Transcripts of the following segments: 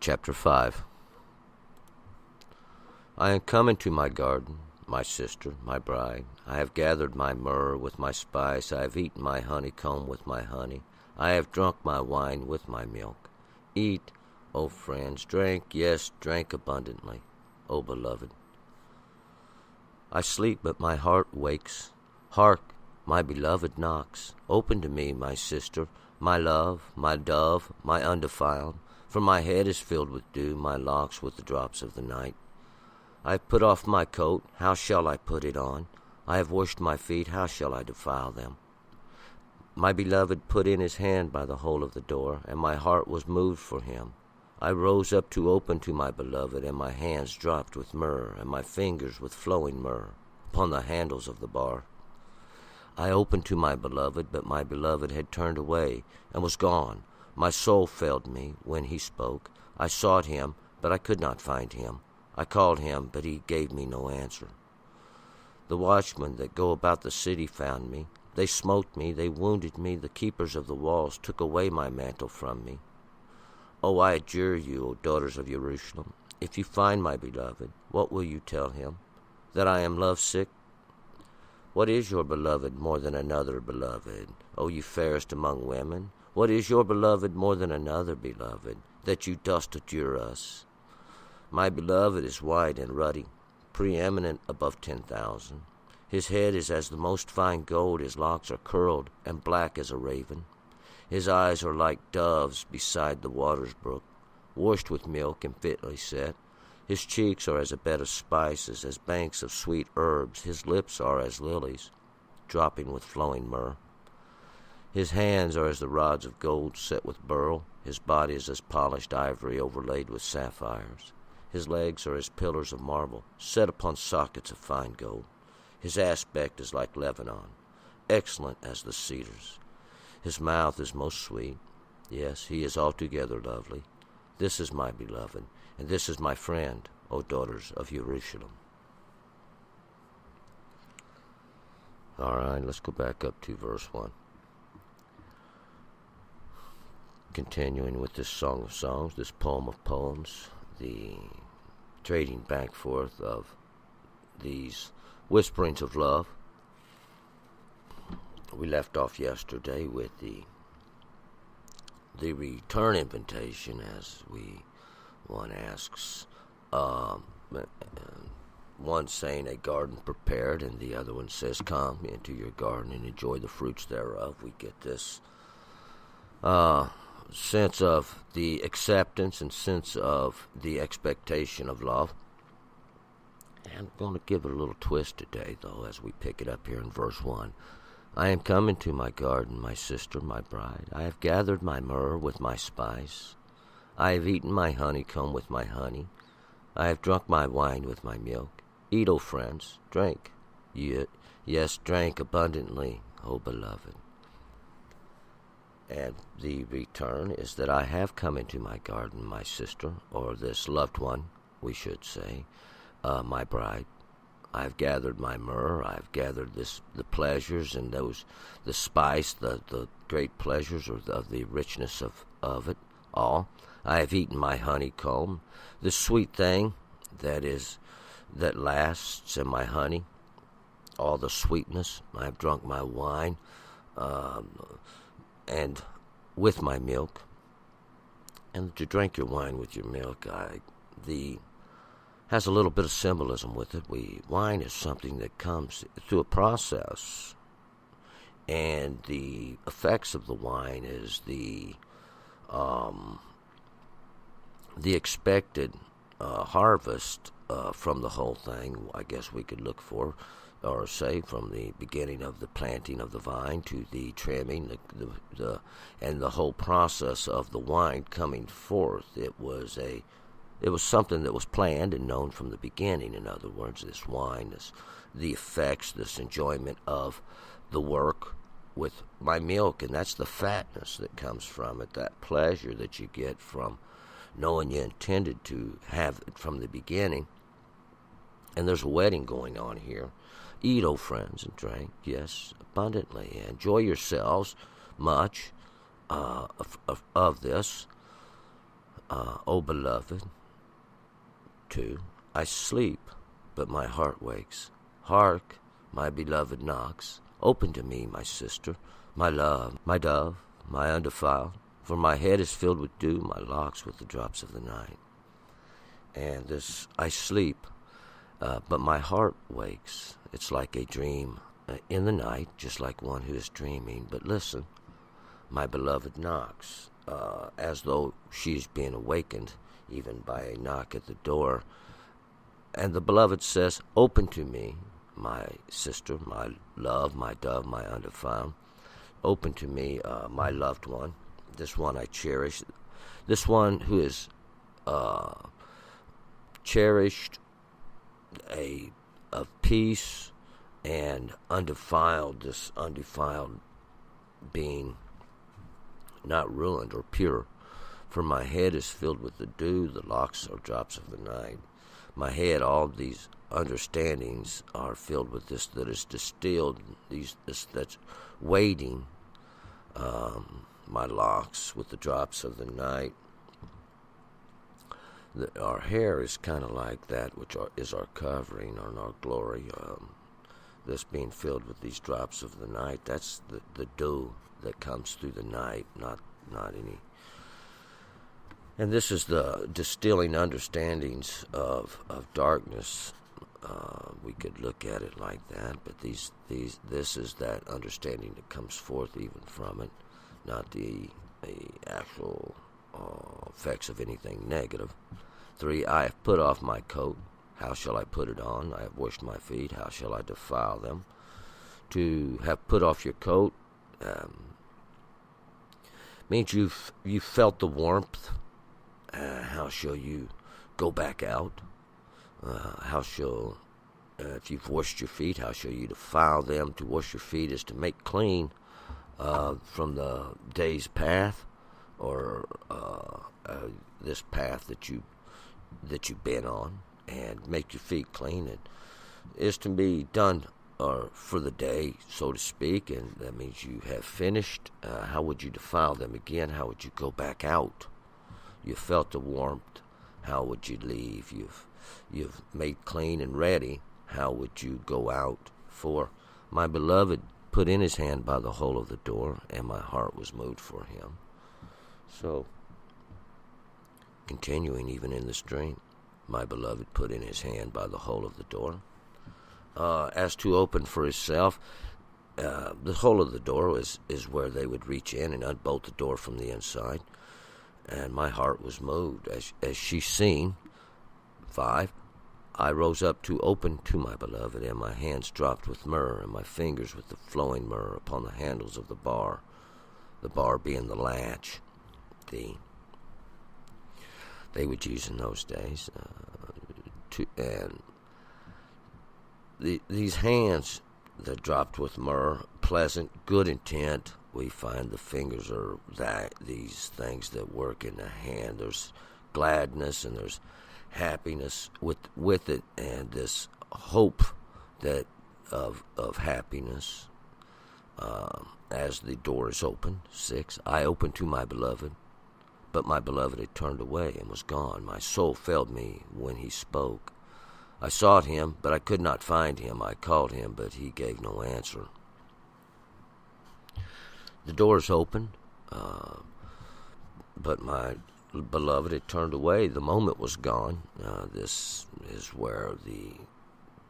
Chapter 5. I am come into my garden, my sister, my bride. I have gathered my myrrh with my spice. I have eaten my honeycomb with my honey. I have drunk my wine with my milk. Eat, O friends, drink, yes, drink abundantly, O beloved. I sleep, but my heart wakes. Hark, my beloved knocks. Open to me, my sister, my love, my dove, my undefiled. For my head is filled with dew, my locks with the drops of the night. I have put off my coat, how shall I put it on? I have washed my feet, how shall I defile them? My beloved put in his hand by the hole of the door, and my heart was moved for him. I rose up to open to my beloved, and my hands dropped with myrrh, and my fingers with flowing myrrh, upon the handles of the bar. I opened to my beloved, but my beloved had turned away, and was gone. My soul failed me when he spoke. I sought him, but I could not find him. I called him, but he gave me no answer. The watchmen that go about the city found me. They smote me, they wounded me. The keepers of the walls took away my mantle from me. Oh, I adjure you, O daughters of Jerusalem, if you find my beloved, what will you tell him? That I am lovesick? What is your beloved more than another beloved, O you fairest among women? What is your beloved more than another beloved, that you dost adjure us? My beloved is white and ruddy, preeminent above 10,000. His head is as the most fine gold, his locks are curled and black as a raven. His eyes are like doves beside the water's brook, washed with milk and fitly set. His cheeks are as a bed of spices, as banks of sweet herbs. His lips are as lilies, dropping with flowing myrrh. His hands are as the rods of gold set with beryl. His body is as polished ivory overlaid with sapphires. His legs are as pillars of marble, set upon sockets of fine gold. His aspect is like Lebanon, excellent as the cedars. His mouth is most sweet. Yes, he is altogether lovely. This is my beloved, and this is my friend, O daughters of Jerusalem. All right, let's go back up to verse 1. Continuing with this Song of Songs, this poem of poems, the trading back forth of these whisperings of love. We left off yesterday with the return invitation, as one asks, one saying a garden prepared, and the other one says, come into your garden and enjoy the fruits thereof. We get this sense of the acceptance and sense of the expectation of love. And I'm going to give it a little twist today, though, as we pick it up here in verse 1. I am come into my garden, my sister, my bride. I have gathered my myrrh with my spice. I have eaten my honeycomb with my honey. I have drunk my wine with my milk. Eat, O friends, drink. Yes, drink abundantly, O beloved. And the return is that I have come into my garden, my sister, or this loved one, we should say, my bride. I have gathered my myrrh. I have gathered the pleasures and the spice, the great pleasures of the richness of it all. I have eaten my honeycomb, the sweet thing that lasts, and my honey, all the sweetness. I have drunk my wine, and with my milk. And to drink your wine with your milk, has a little bit of symbolism with it. Wine is something that comes through a process, and the effects of the wine is the expected harvest from the whole thing. I guess we could look for, or say, from the beginning of the planting of the vine to the trimming, and the whole process of the wine coming forth. It was something that was planned and known from the beginning. In other words, this wine, the effects, this enjoyment of the work with my milk, and that's the fatness that comes from it, that pleasure that you get from knowing you intended to have it from the beginning. And there's a wedding going on here. Eat, O friends, and drink, yes, abundantly. Enjoy yourselves much of this. O beloved. 2. I sleep, but my heart wakes. Hark, my beloved knocks. Open to me, my sister, my love, my dove, my undefiled. For my head is filled with dew, my locks with the drops of the night. And this, I sleep, but my heart wakes. It's like a dream in the night, just like one who is dreaming. But listen, my beloved knocks, as though she's being awakened, even by a knock at the door. And the beloved says, open to me, my sister, my love, my dove, my undefiled. Open to me, my loved one, this one I cherish, this one who is cherished, of peace and undefiled, this undefiled being, not ruined or pure. For my head is filled with the dew, the locks are drops of the night. My head, all these understandings are filled with this that is distilled, that's waiting, my locks with the drops of the night. Our hair is kind of like that, which is our covering and our glory. This being filled with these drops of the night, that's the dew that comes through the night, not any. And this is the distilling understandings of darkness. We could look at it like that, but this is that understanding that comes forth even from it, not the actual effects of anything negative. 3, I have put off my coat. How shall I put it on? I have washed my feet. How shall I defile them? To have put off your coat means you've felt the warmth. How shall you go back out? How shall, if you've washed your feet, how shall you defile them? To wash your feet is to make clean from the day's path, or this path that you've been on, and make your feet clean. It is to be done for the day, so to speak, and that means you have finished. How would you defile them again? How would you go back out? You felt the warmth. How would you leave? You've made clean and ready. How would you go out? For my beloved put in his hand by the hole of the door, and my heart was moved for him. So, continuing even in this dream, my beloved put in his hand by the hole of the door. As to open for himself, the hole of the door is where they would reach in and unbolt the door from the inside. And my heart was moved as she seen. 5, I rose up to open to my beloved, and my hands dropped with myrrh, and my fingers with the flowing myrrh upon the handles of the bar being the latch. They would use in those days. These hands that dropped with myrrh, pleasant, good intent. We find the fingers are these things that work in the hand. There's gladness and there's happiness with it, and this hope that of happiness as the door is open. 6, I opened to my beloved, but my beloved had turned away and was gone. My soul failed me when he spoke. I sought him, but I could not find him. I called him, but he gave no answer. The door's open, but my beloved had turned away. The moment was gone. This is where the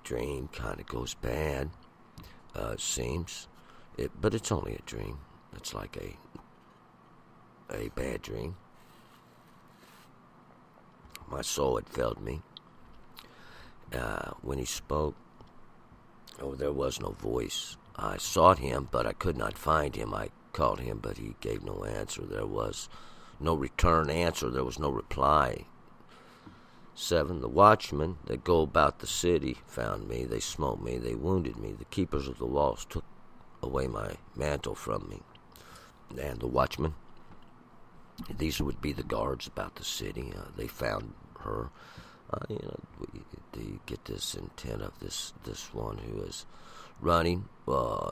dream kind of goes bad, it seems. But it's only a dream. It's like a bad dream. My soul had failed me. When he spoke, there was no voice. I sought him, but I could not find him. I called him, but he gave no answer. There was no return answer. There was no reply. 7, the watchmen that go about the city found me. They smote me. They wounded me. The keepers of the walls took away my mantle from me. And the watchmen, these would be the guards about the city. They found her. They get this intent of this one who is running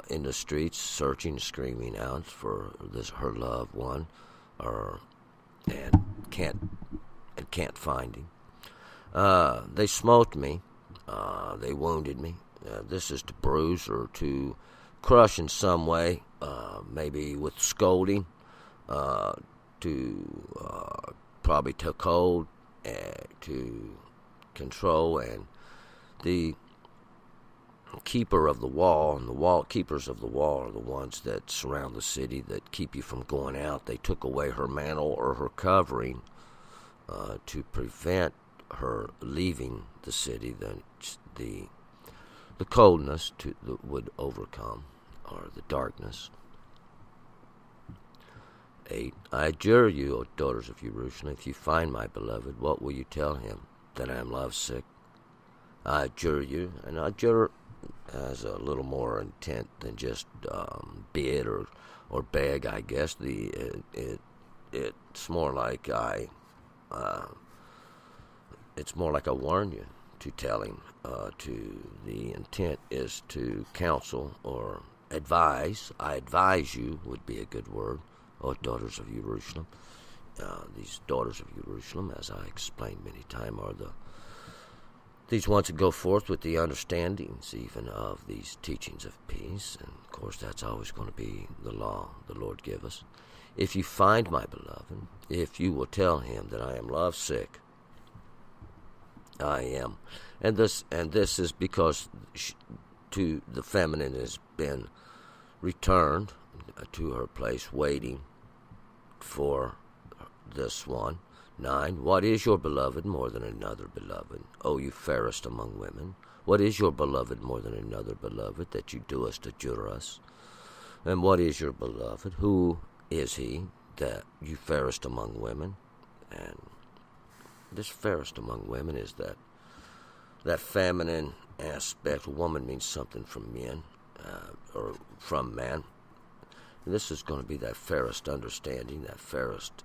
in the streets, searching, screaming out for her loved one, and can't can't find him. They smote me. They wounded me. This is to bruise or to crush in some way, maybe with scolding, to probably to hold, to control, and the keeper of the wall and the keepers of the wall are the ones that surround the city that keep you from going out. They took away her mantle or her covering to prevent her leaving the city. The coldness would overcome, or the darkness. 8. I adjure you, O daughters of Jerusalem, if you find my beloved, what will you tell him? That I am lovesick? I adjure you, and adjure has a little more intent than just bid or beg, I guess. It's more like it's more like I warn you to tell him. The intent is to counsel or advise. I advise you would be a good word. O daughters of Jerusalem. These daughters of Jerusalem, as I explained many times, are these ones that go forth with the understandings even of these teachings of peace. And, of course, that's always going to be the law the Lord give us. If you find my beloved, if you will tell him that I am lovesick, I am. And this is because to the feminine has been returned to her place, waiting for this one. 9. What is your beloved more than another beloved? O you fairest among women, what is your beloved more than another beloved, that you doest adjure us? And what is your beloved? Who is he that you fairest among women? And this fairest among women is that feminine aspect. Woman means something from men, or from man. And this is going to be that fairest understanding, that fairest,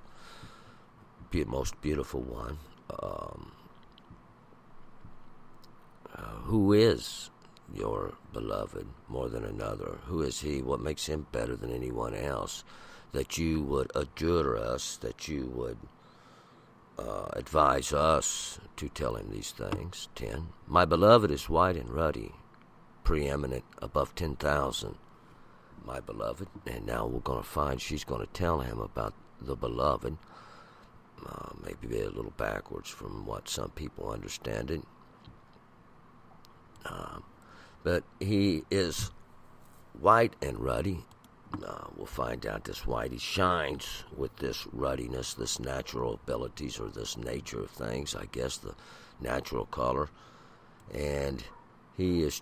most beautiful one. Who is your beloved more than another? Who is he? What makes him better than anyone else? That you would adjure us, that you would advise us to tell him these things. 10. My beloved is white and ruddy, preeminent above 10,000. My beloved, and now we're going to find she's going to tell him about the beloved, maybe a little backwards from what some people understand it. But he is white and ruddy. We'll find out this white. He shines with this ruddiness, this natural abilities, or this nature of things, I guess, the natural color. And he is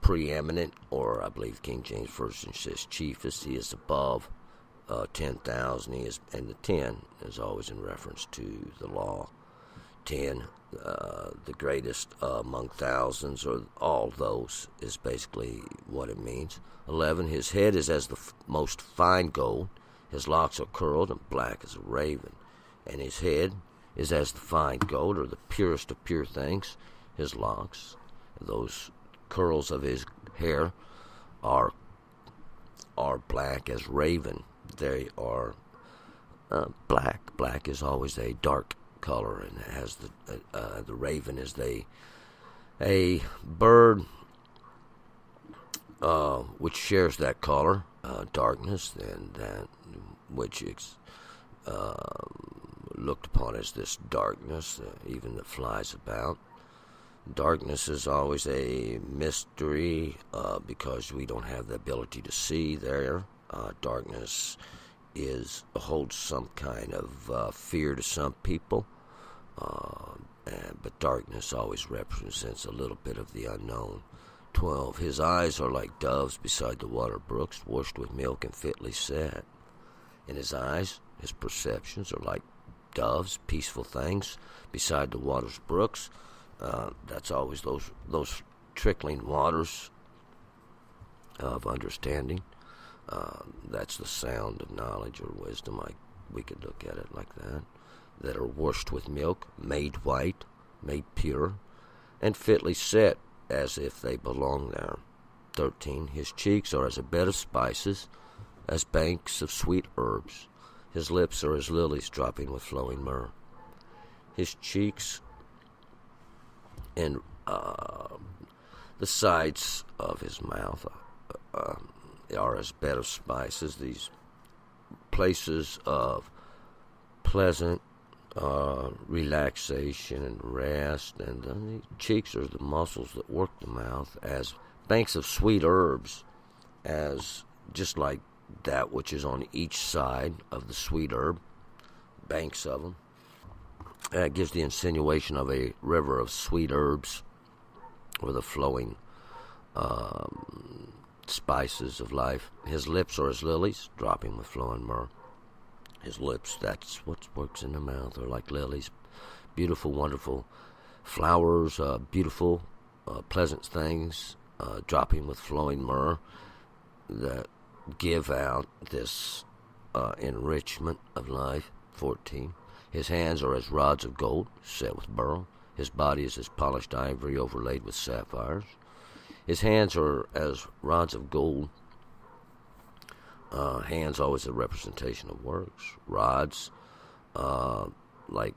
preeminent, or I believe King James Version says chiefest. He is above 10,000. He is, and the 10 is always in reference to the law. 10, the greatest among thousands, or all those, is basically what it means. 11, his head is as the most fine gold. His locks are curled and black as a raven. And his head is as the fine gold, or the purest of pure things. His locks, those curls of his hair, are black as raven. They are black. Black is always a dark color, and has the raven is a bird which shares that color, darkness, and that which is looked upon as this darkness, even that flies about. Darkness is always a mystery because we don't have the ability to see there. Darkness holds some kind of fear to some people, but darkness always represents a little bit of the unknown. 12, his eyes are like doves beside the water brooks, washed with milk and fitly set. In his eyes, his perceptions are like doves, peaceful things, beside the water's brooks. That's always those trickling waters of understanding. That's the sound of knowledge or wisdom. We could look at it like that. That are washed with milk, made white, made pure, and fitly set, as if they belong there. 13, his cheeks are as a bed of spices, as banks of sweet herbs. His lips are as lilies dropping with flowing myrrh. His cheeks and the sides of his mouth are as bed of spices, these places of pleasant relaxation and rest, and the cheeks are the muscles that work the mouth as banks of sweet herbs, as just like that which is on each side of the sweet herb, banks of them. That gives the insinuation of a river of sweet herbs with a flowing spices of life. His lips are as lilies, dropping with flowing myrrh. His lips, that's what works in the mouth, are like lilies. Beautiful, wonderful flowers, beautiful, pleasant things, dropping with flowing myrrh that give out this enrichment of life. 14. His hands are as rods of gold, set with beryl. His body is as polished ivory overlaid with sapphires. His hands are as rods of gold. Hands always a representation of works. Rods, like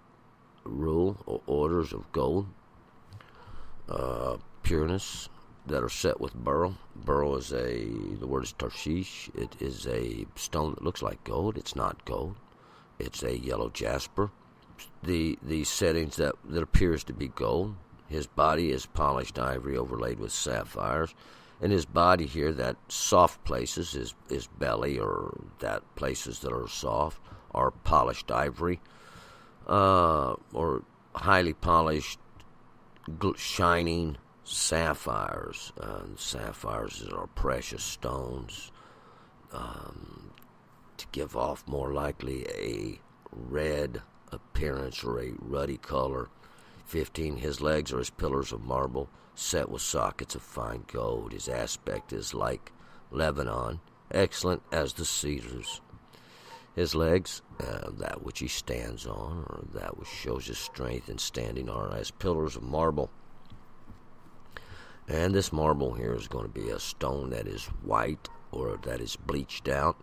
rule or orders of gold. Pureness that are set with beryl. Beryl is the word is tarshish. It is a stone that looks like gold. It's not gold. It's a yellow jasper. The settings that appears to be gold. His body is polished ivory overlaid with sapphires. And his body here, that soft places, his belly, or that places that are soft, are polished ivory, or highly polished, shining sapphires. Sapphires are precious stones, to give off more likely a red appearance or a ruddy color. 15. His legs are as pillars of marble, set with sockets of fine gold. His aspect is like Lebanon, excellent as the cedars. His legs, that which he stands on, or that which shows his strength in standing, are as pillars of marble. And this marble here is going to be a stone that is white or that is bleached out,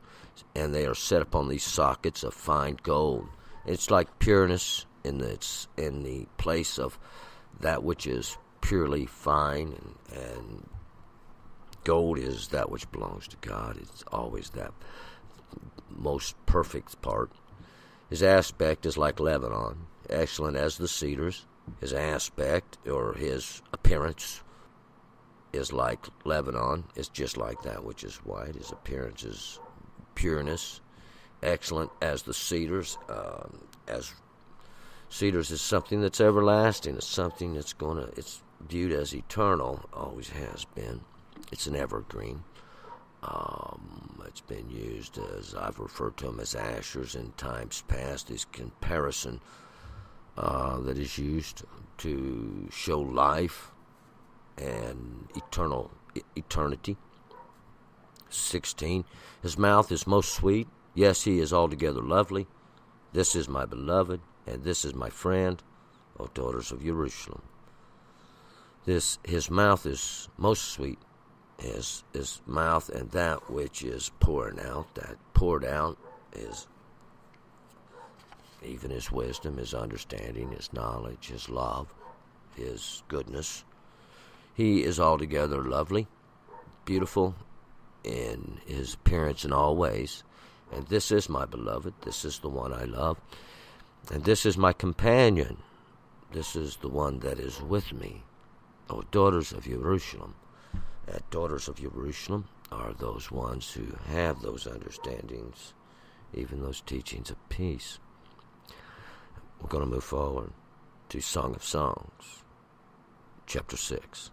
and they are set upon these sockets of fine gold. It's like pureness in the place of that which is purely fine, and gold is that which belongs to God. It's always that most perfect part. His aspect is like Lebanon, excellent as the cedars. His aspect, or his appearance, is like Lebanon. It's just like that which is white. His appearance is pureness, excellent as the cedars. As cedars is something that's everlasting. It's something that's it's viewed as eternal, always has been. It's an evergreen. It's been used, as I've referred to them, as ashers in times past. This comparison that is used to show life and eternity. 16. His mouth is most sweet. Yes, he is altogether lovely. This is my beloved, and this is my friend, O daughters of Jerusalem. His mouth is most sweet. His mouth, and that which is pouring out, that poured out is even his wisdom, his understanding, his knowledge, his love, his goodness. He is altogether lovely, beautiful in his appearance in all ways. And this is my beloved. This is the one I love. And this is my companion. This is the one that is with me. O daughters of Jerusalem. And daughters of Jerusalem are those ones who have those understandings, even those teachings of peace. We're going to move forward to Song of Songs, chapter 6.